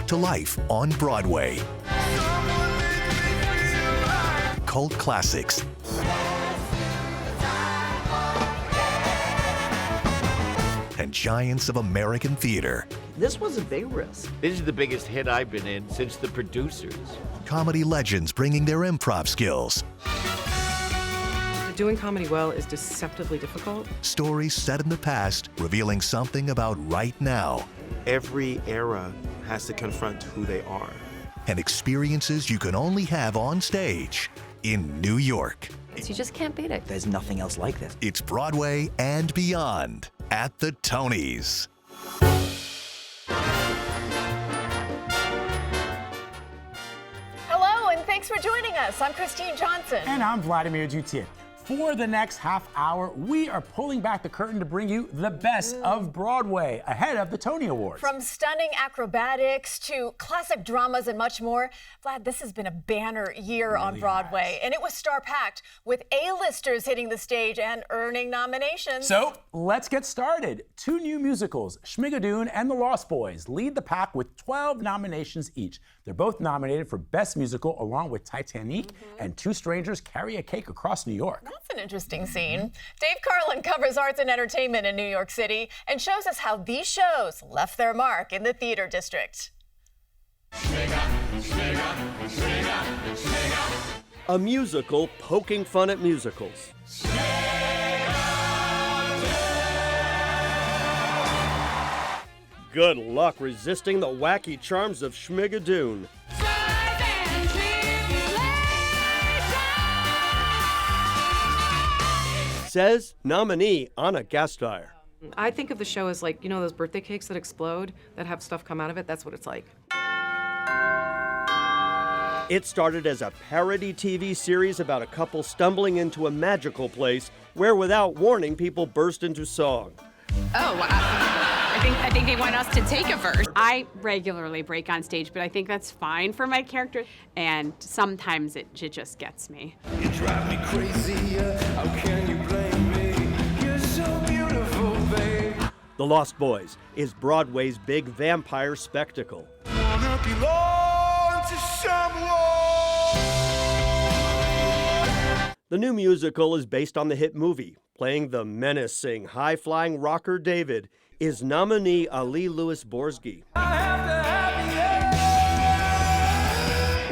brought to life on Broadway. Cult classics. And giants of American theater. This was a big risk. This is the biggest hit I've been in since The Producers. Comedy legends bringing their improv skills. Doing comedy well is deceptively difficult. Stories set in the past, revealing something about right now. Every era has to confront who they are. And experiences you can only have on stage in New York. You just can't beat it. There's nothing else like this. It's Broadway and beyond at the Tonys. Hello, and thanks for joining us. I'm Christine Johnson. And I'm Vladimir Duthier. For the next half hour, we are pulling back the curtain to bring you the best of Broadway ahead of the Tony Awards. From stunning acrobatics to classic dramas and much more, Vlad, this has been a banner year on Broadway, and it was star-packed with A-listers hitting the stage and earning nominations. So let's get started. Two new musicals, Schmigadoon and The Lost Boys, lead the pack with 12 nominations each. They're both nominated for Best Musical along with Titanic and Two Strangers Carry a Cake Across New York. That's an interesting scene. Dave Carlin covers arts and entertainment in New York City and shows us how these shows left their mark in the theater district. A musical poking fun at musicals. Good luck resisting the wacky charms of Schmigadoon. Says nominee Anna Gasteyer. I think of the show as like, you know, those birthday cakes that explode, that have stuff come out of it? That's what it's like. It started as a parody TV series about a couple stumbling into a magical place where, without warning, people burst into song. Oh, I think they want us to take it first. I regularly break on stage, but I think that's fine for my character, and sometimes it just gets me. You drive me crazy, how can you blame me? You're so beautiful, babe. The Lost Boys is Broadway's big vampire spectacle. Wanna belong to someone. The new musical is based on the hit movie. Playing the menacing, high-flying rocker David is nominee Ali Louis Borsky.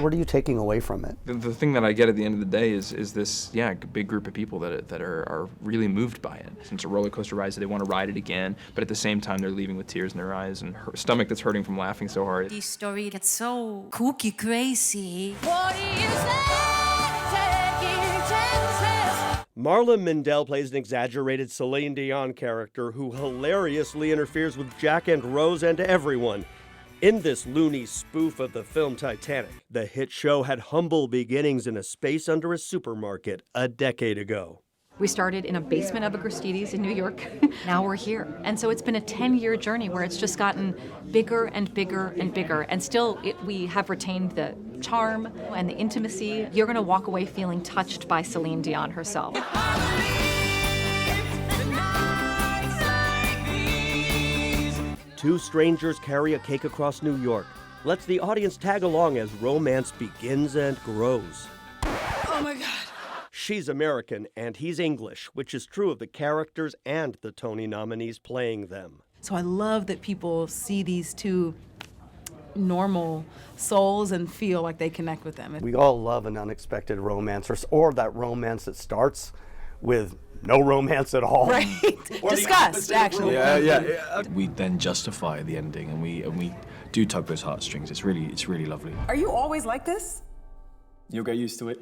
What are you taking away from it? The thing that I get at the end of the day is this, big group of people that are really moved by it. It's a roller coaster ride, so they want to ride it again, but at the same time they're leaving with tears in their eyes and her stomach that's hurting from laughing so hard. This story that's so kooky crazy. What do you say? Taking chances. Marla Mindell plays an exaggerated Celine Dion character who hilariously interferes with Jack and Rose and everyone. In this loony spoof of the film Titanic, the hit show had humble beginnings in a space under a supermarket a decade ago. We started in a basement of a Gristedes in New York. Now we're here. And so it's been a 10-year journey where it's just gotten bigger and bigger and bigger. And still, we have retained the charm and the intimacy. You're going to walk away feeling touched by Celine Dion herself. Two Strangers Carry a Cake Across New York lets the audience tag along as romance begins and grows. Oh my God. She's American and he's English, which is true of the characters and the Tony nominees playing them. So I love that people see these two normal souls and feel like they connect with them. We all love an unexpected romance or that romance that starts with no romance at all. Right. Disgust, actually. Yeah. We then justify the ending and we do tug those heartstrings. It's really lovely. Are you always like this? You'll get used to it.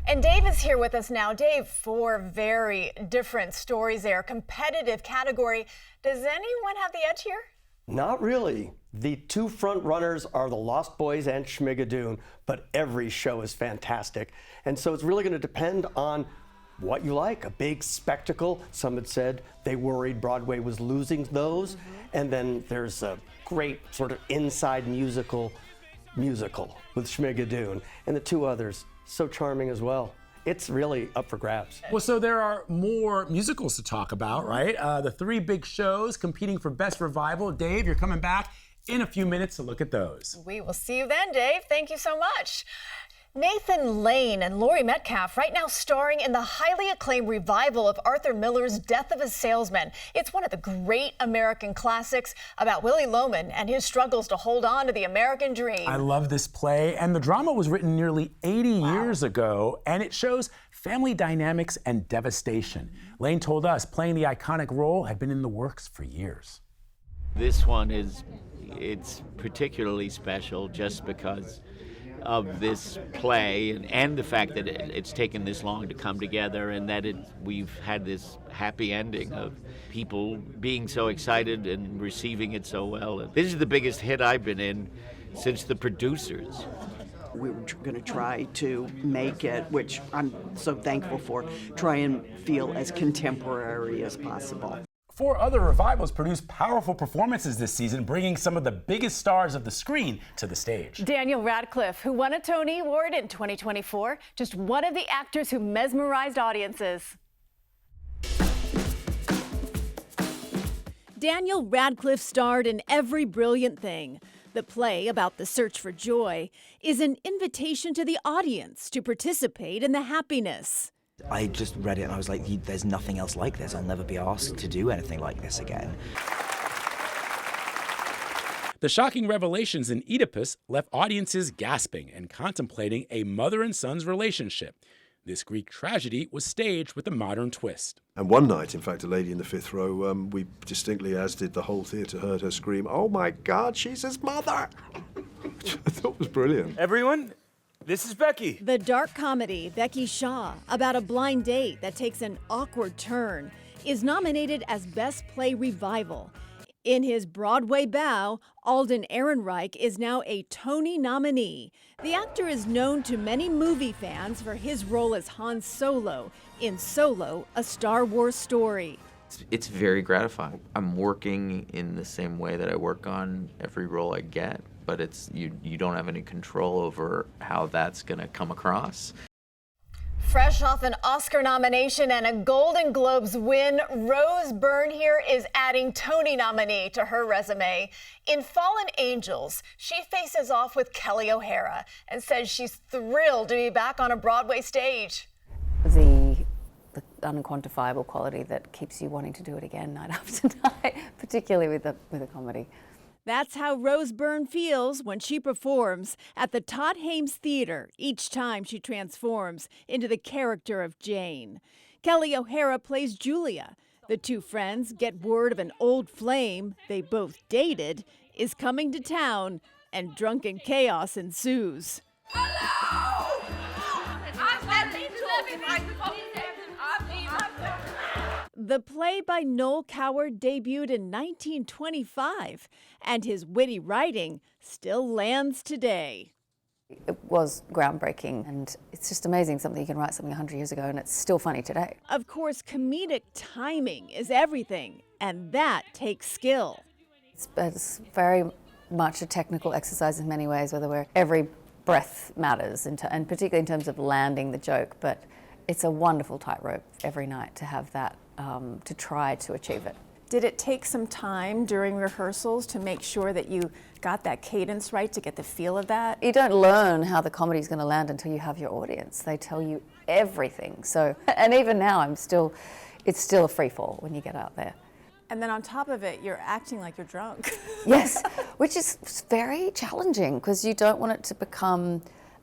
And Dave is here with us now. Dave, 4 very different stories there. Competitive category. Does anyone have the edge here? Not really. The two front runners are The Lost Boys and Schmigadoon, but every show is fantastic. And so it's really going to depend on what you like. A big spectacle. Some had said they worried Broadway was losing those. And then there's a great sort of inside musical with Schmigadoon. And the two others, so charming as well. it's really up for grabs. Well, so there are more musicals to talk about, right? The 3 big shows competing for Best Revival. Dave, you're coming back in a few minutes to look at those. We will see you then, Dave. Thank you so much. Nathan Lane and Laurie Metcalf right now starring in the highly acclaimed revival of Arthur Miller's Death of a Salesman. It's one of the great American classics about Willie Loman and his struggles to hold on to the American dream. I love this play, and the drama was written nearly 80 years ago, and it shows family dynamics and devastation. Lane told us playing the iconic role had been in the works for years. This one it's particularly special just because of this play and the fact that it's taken this long to come together, and that we've had this happy ending of people being so excited and receiving it so well. And this is the biggest hit I've been in since The Producers. We were going to try to make it, which I'm so thankful for, try and feel as contemporary as possible. 4 other revivals produced powerful performances this season, bringing some of the biggest stars of the screen to the stage. Daniel Radcliffe, who won a Tony Award in 2024, just one of the actors who mesmerized audiences. Daniel Radcliffe starred in Every Brilliant Thing. The play, about the search for joy, is an invitation to the audience to participate in the happiness. I just read it and I was like, there's nothing else like this. I'll never be asked to do anything like this again. The shocking revelations in Oedipus left audiences gasping and contemplating a mother and son's relationship. This Greek tragedy was staged with a modern twist. And one night, in fact, a lady in the 5th row, we distinctly, as did the whole theatre, heard her scream, "Oh my God, she's his mother!" Which I thought was brilliant. Everyone, this is Becky. The dark comedy Becky Shaw, about a blind date that takes an awkward turn, is nominated as Best Play Revival. In his Broadway bow, Alden Ehrenreich is now a Tony nominee. The actor is known to many movie fans for his role as Han Solo in Solo, a Star Wars story. It's very gratifying. I'm working in the same way that I work on every role I get, but it's you don't have any control over how that's going to come across. Fresh off an Oscar nomination and a Golden Globes win, Rose Byrne here is adding Tony nominee to her resume. In Fallen Angels, she faces off with Kelly O'Hara and says she's thrilled to be back on a Broadway stage. The unquantifiable quality that keeps you wanting to do it again night after night, particularly with a comedy. That's how Rose Byrne feels when she performs at the Todd Hames Theater each time she transforms into the character of Jane. Kelly O'Hara plays Julia. The two friends get word of an old flame they both dated is coming to town, and drunken chaos ensues. The play by Noel Coward debuted in 1925, and his witty writing still lands today. It was groundbreaking, and it's just amazing something you can write something 100 years ago and it's still funny today. Of course, comedic timing is everything, and that takes skill. It's very much a technical exercise in many ways, every breath matters, and particularly in terms of landing the joke, but it's a wonderful tightrope every night to have that, to try to achieve it. Did it take some time during rehearsals to make sure that you got that cadence right, to get the feel of that? You don't learn how the comedy's going to land until you have your audience. They tell you everything. So, and even now, it's still a free fall when you get out there. And then on top of it, you're acting like you're drunk. Yes, which is very challenging because you don't want it to become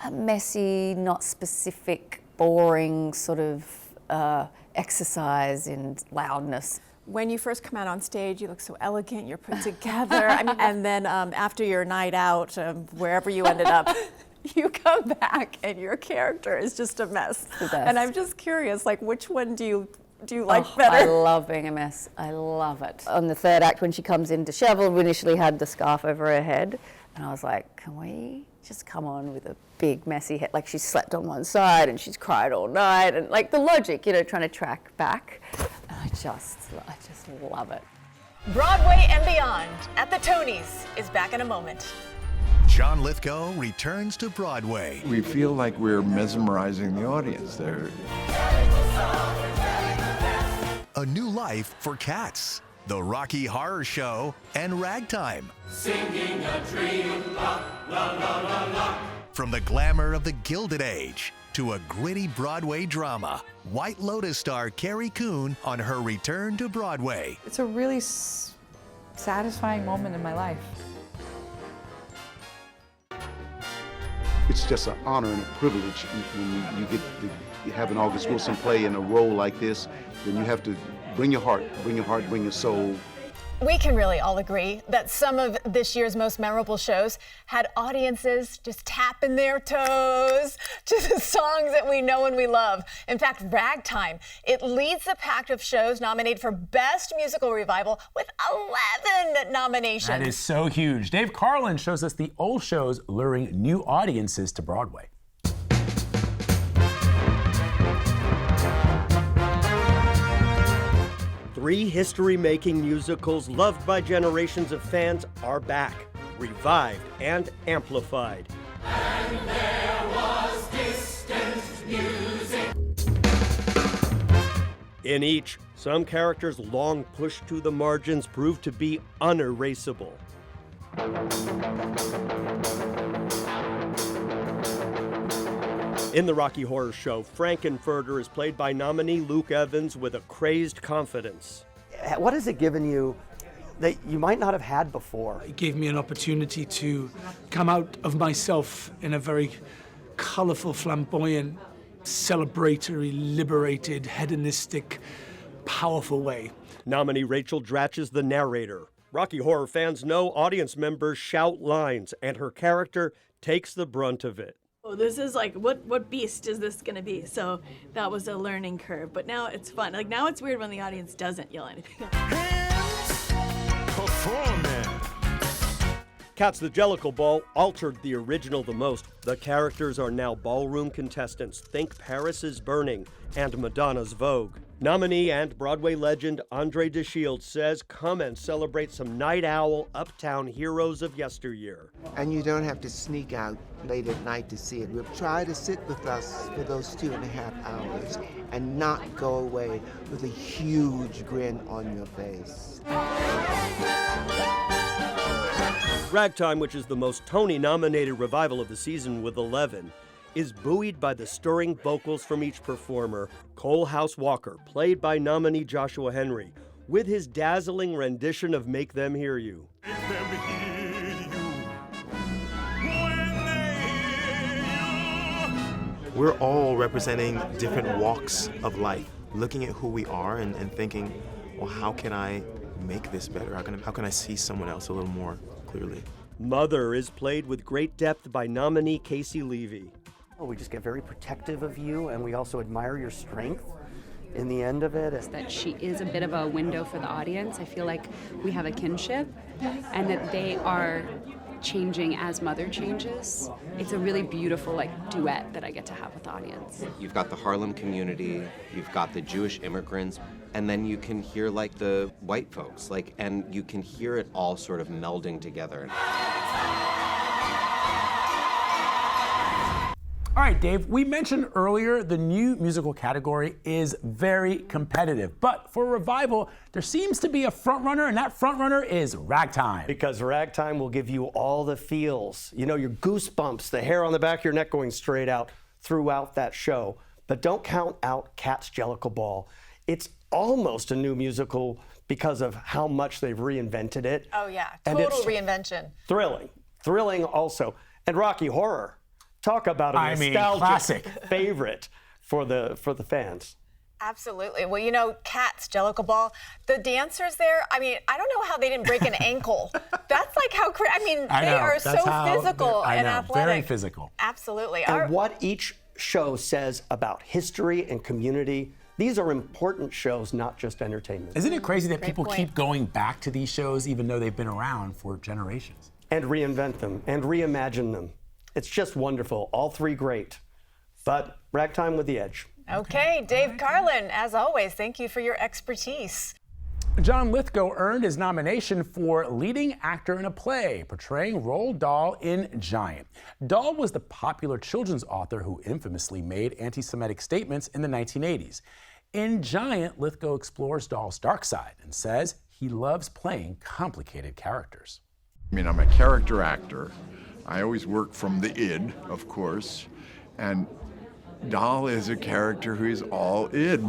a messy, not specific, boring sort of exercise in loudness. When you first come out on stage, you look so elegant, you're put together. And then after your night out, wherever you ended up, you come back and your character is just a mess. The best. And I'm just curious, which one do you like better? I love being a mess. I love it. On the third act, when she comes in disheveled, we initially had the scarf over her head, and I was like, can we just come on with a big messy head? Like she's slept on one side and she's cried all night, and the logic, trying to track back. And I just love it. Broadway and Beyond at the Tonys is back in a moment. John Lithgow returns to Broadway. We feel like we're mesmerizing the audience there. A New Life for Cats, The Rocky Horror Show, and Ragtime. Singing a dream, la la la la la. From the glamour of the Gilded Age to a gritty Broadway drama, White Lotus star Carrie Coon on her return to Broadway. It's a really satisfying moment in my life. It's just an honor and a privilege when you get to have an August Wilson play in a role like this. Then you have to bring your heart, bring your soul. We can really all agree that some of this year's most memorable shows had audiences just tapping their toes to the songs that we know and we love. In fact, Ragtime, it leads the pack of shows nominated for Best Musical Revival with 11 nominations. That is so huge. Dave Carlin shows us the old shows luring new audiences to Broadway. Three history-making musicals loved by generations of fans are back, revived and amplified. And there was distant music. In each, some characters long pushed to the margins proved to be unerasable. In The Rocky Horror Show, Frankenfurter is played by nominee Luke Evans with a crazed confidence. What has it given you that you might not have had before? It gave me an opportunity to come out of myself in a very colorful, flamboyant, celebratory, liberated, hedonistic, powerful way. Nominee Rachel Dratch is the narrator. Rocky Horror fans know audience members shout lines, and her character takes the brunt of it. Oh, this is like, what beast is this gonna be? So that was a learning curve, but now it's fun. Like now it's weird when the audience doesn't yell anything. Cats the Jellicle Ball altered the original the most. The characters are now ballroom contestants. Think Paris is Burning and Madonna's Vogue. Nominee and Broadway legend Andre DeShields says, come and celebrate some night owl uptown heroes of yesteryear. And you don't have to sneak out late at night to see it. We'll try to sit with us for those 2.5 hours and not go away with a huge grin on your face. Ragtime, which is the most Tony-nominated revival of the season with 11, is buoyed by the stirring vocals from each performer. Cole House Walker, played by nominee Joshua Henry, with his dazzling rendition of Make Them Hear You. We're all representing different walks of life, looking at who we are and thinking, well, how can I make this better? How can I see someone else a little more clearly? Mother is played with great depth by nominee Casey Levy. We just get very protective of you, and we also admire your strength in the end of it. That she is a bit of a window for the audience. I feel like we have a kinship, and that they are changing as Mother changes. It's a really beautiful duet that I get to have with the audience. You've got the Harlem community, you've got the Jewish immigrants, and then you can hear the white folks, and you can hear it all sort of melding together. All right, Dave, we mentioned earlier the new musical category is very competitive. But for revival, there seems to be a frontrunner, and that frontrunner is Ragtime. Because Ragtime will give you all the feels. You know, your goosebumps, the hair on the back of your neck going straight out throughout that show. But don't count out Cat's Jellicle Ball. It's almost a new musical because of how much they've reinvented it. Oh, yeah. And Total it's reinvention. Thrilling also. And Rocky Horror. Talk about a nostalgic classic favorite for the fans. Absolutely. Well, you know, Cats, Jellicle Ball, the dancers there, I mean, I don't know how they didn't break an ankle. That's like how crazy. I mean, they are so physical and athletic. Very physical. Absolutely. And what each show says about history and community, these are important shows, not just entertainment. Isn't it crazy that people keep going back to these shows even though they've been around for generations? And reinvent them and reimagine them. It's just wonderful. All three great. But Ragtime with the edge. Okay, Dave Carlin, as always, thank you for your expertise. John Lithgow earned his nomination for leading actor in a play, portraying Roald Dahl in Giant. Dahl was the popular children's author who infamously made anti-Semitic statements in the 1980s. In Giant, Lithgow explores Dahl's dark side and says he loves playing complicated characters. I mean, I'm a character actor. I always work from the id, of course, and Dahl is a character who is all id.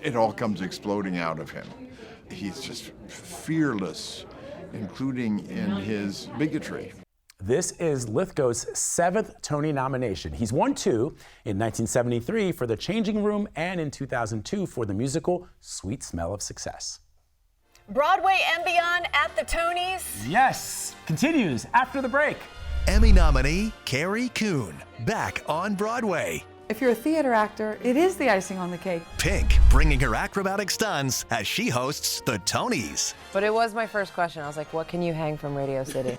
It all comes exploding out of him. He's just fearless, including in his bigotry. This is Lithgow's 7th Tony nomination. He's won 2, in 1973 for The Changing Room and in 2002 for the musical Sweet Smell of Success. Broadway and beyond at the Tonys. Yes, continues after the break. Emmy nominee Carrie Coon, back on Broadway. If you're a theater actor, it is the icing on the cake. Pink bringing her acrobatic stunts as she hosts the Tonys. But it was my first question. I was like, what can you hang from Radio City?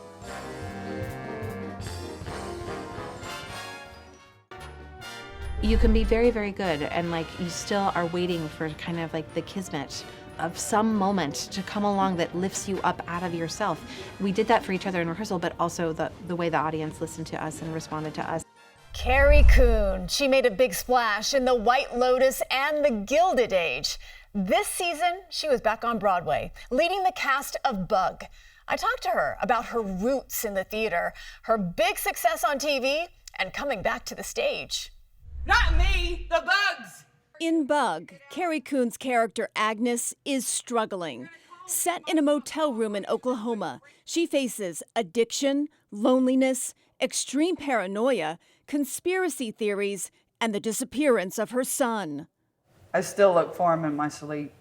You can be very, very good, and like you still are waiting for kind of like the kismet of some moment to come along that lifts you up out of yourself. We did that for each other in rehearsal, but also the way the audience listened to us and responded to us. Carrie Coon. She made a big splash in The White Lotus and The Gilded Age. This season, she was back on Broadway, leading the cast of Bug. I talked to her about her roots in the theater, her big success on TV, and coming back to the stage. Not me, the bugs! In Bug, Carrie Coon's character Agnes is struggling. Set in a motel room in Oklahoma, she faces addiction, loneliness, extreme paranoia, conspiracy theories, and the disappearance of her son. I still look for him in my sleep.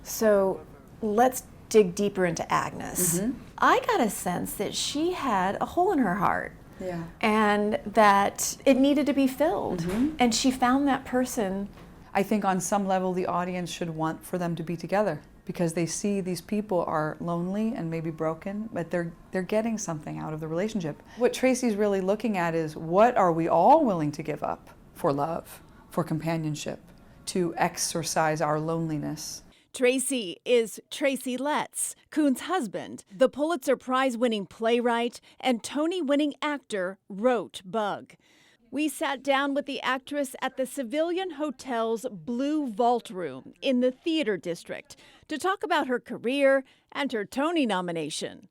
So let's dig deeper into Agnes. I got a sense that she had a hole in her heart. Yeah. And that it needed to be filled. And she found that person. I think on some level the audience should want for them to be together because they see these people are lonely and maybe broken, but they're getting something out of the relationship. What Tracy's really looking at is what are we all willing to give up for love, for companionship, to exorcise our loneliness. Tracy is Tracy Letts, Coon's husband. The Pulitzer Prize-winning playwright and Tony-winning actor wrote Bug. We sat down with the actress at the Civilian Hotel's Blue Vault Room in the Theater District to talk about her career and her Tony nomination.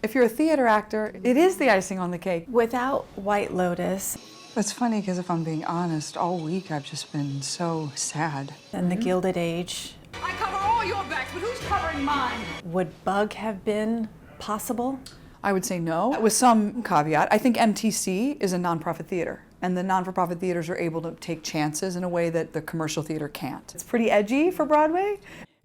If you're a theater actor, it is the icing on the cake. Without White Lotus. It's funny because if I'm being honest, all week I've just been so sad. And The Gilded Age. I cover all your backs, but who's covering mine? Would Bug have been possible? I would say no, with some caveat. I think MTC is a nonprofit theater, and the non-for-profit theaters are able to take chances in a way that the commercial theater can't. It's pretty edgy for Broadway.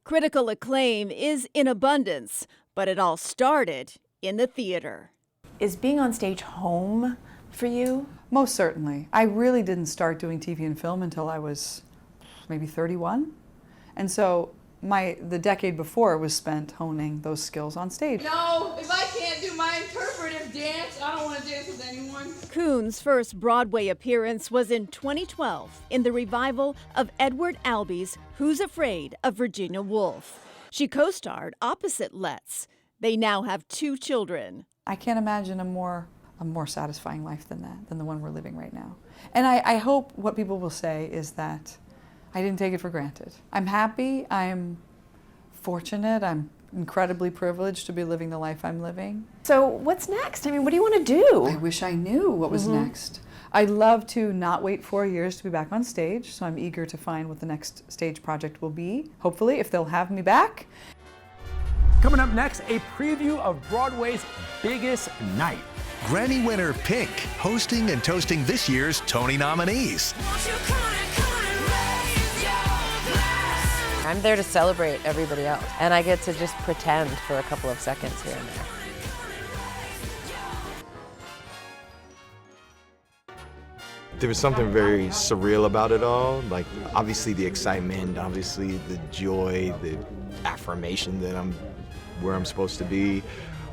Critical acclaim is in abundance, but it all started in the theater. Is being on stage home for you? Most certainly. I really didn't start doing TV and film until I was maybe 31. And so the decade before was spent honing those skills on stage. No, if I can't do my interpretive dance, I don't want to dance with anyone. Coon's first Broadway appearance was in 2012 in the revival of Edward Albee's Who's Afraid of Virginia Woolf. She co-starred opposite Letts. They now have 2 children. I can't imagine a more satisfying life than that, than the one we're living right now. And I hope what people will say is that I didn't take it for granted. I'm happy, I'm fortunate, I'm incredibly privileged to be living the life I'm living. So what's next? I mean, what do you want to do? I wish I knew what was next. I'd love to not wait 4 years to be back on stage, so I'm eager to find what the next stage project will be, hopefully, if they'll have me back. Coming up next, a preview of Broadway's biggest night. Grammy winner Pink hosting and toasting this year's Tony nominees. I'm there to celebrate everybody else, and I get to just pretend for a couple of seconds here and there. There was something very surreal about it all. Like, obviously the excitement, obviously the joy, the affirmation that I'm where I'm supposed to be.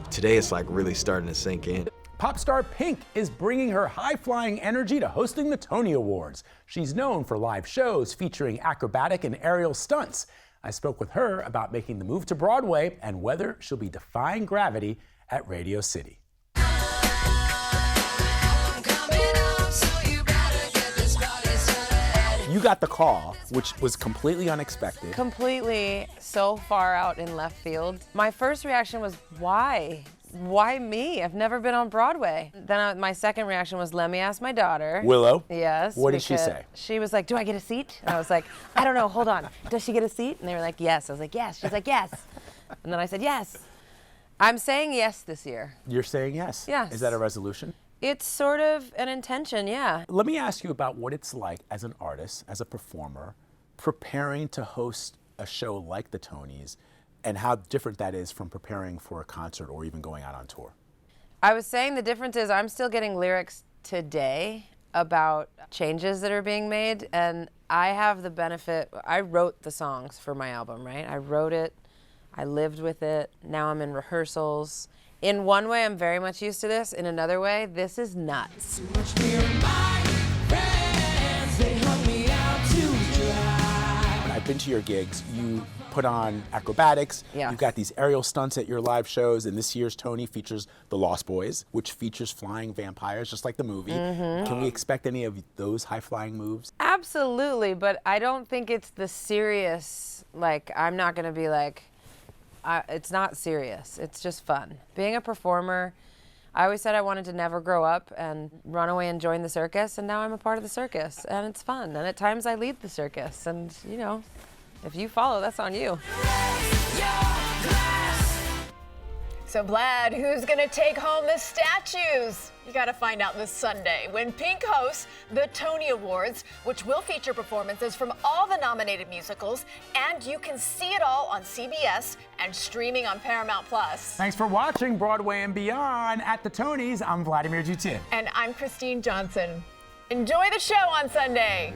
Today it's like really starting to sink in. Pop star Pink is bringing her high-flying energy to hosting the Tony Awards. She's known for live shows featuring acrobatic and aerial stunts. I spoke with her about making the move to Broadway and whether she'll be defying gravity at Radio City. You got the call, which was completely unexpected. Completely so far out in left field. My first reaction was, why? Why me? I've never been on Broadway. Then my second reaction was, let me ask my daughter. Willow? Yes. What did she say? She was like, do I get a seat? And I was like, I don't know, hold on. Does she get a seat? And they were like, yes. I was like, yes. She's like, yes. And then I said, yes. I'm saying yes this year. You're saying yes? Yes. Is that a resolution? It's sort of an intention, yeah. Let me ask you about what it's like as an artist, as a performer, preparing to host a show like the Tonys, and how different that is from preparing for a concert or even going out on tour. I was saying the difference is I'm still getting lyrics today about changes that are being made, and I have the benefit, I wrote the songs for my album, right? I wrote it, I lived with it, now I'm in rehearsals. In one way, I'm very much used to this. In another way, this is nuts. I've been to your gigs. You put on acrobatics. Yeah. You've got these aerial stunts at your live shows, and this year's Tony features The Lost Boys, which features flying vampires, just like the movie. Mm-hmm. Can we expect any of those high-flying moves? Absolutely, but I don't think it's the serious, like, I'm not gonna be like, it's not serious. It's just fun. Being a performer, I always said I wanted to never grow up and run away and join the circus, and now I'm a part of the circus, and it's fun. And at times I lead the circus, and you know, if you follow, that's on you. So Vlad, who's gonna take home the statues? You gotta find out this Sunday when Pink hosts the Tony Awards, which will feature performances from all the nominated musicals, and you can see it all on CBS and streaming on Paramount+. Thanks for watching Broadway and Beyond at the Tonys. I'm Vladimir Dutin. And I'm Christine Johnson. Enjoy the show on Sunday.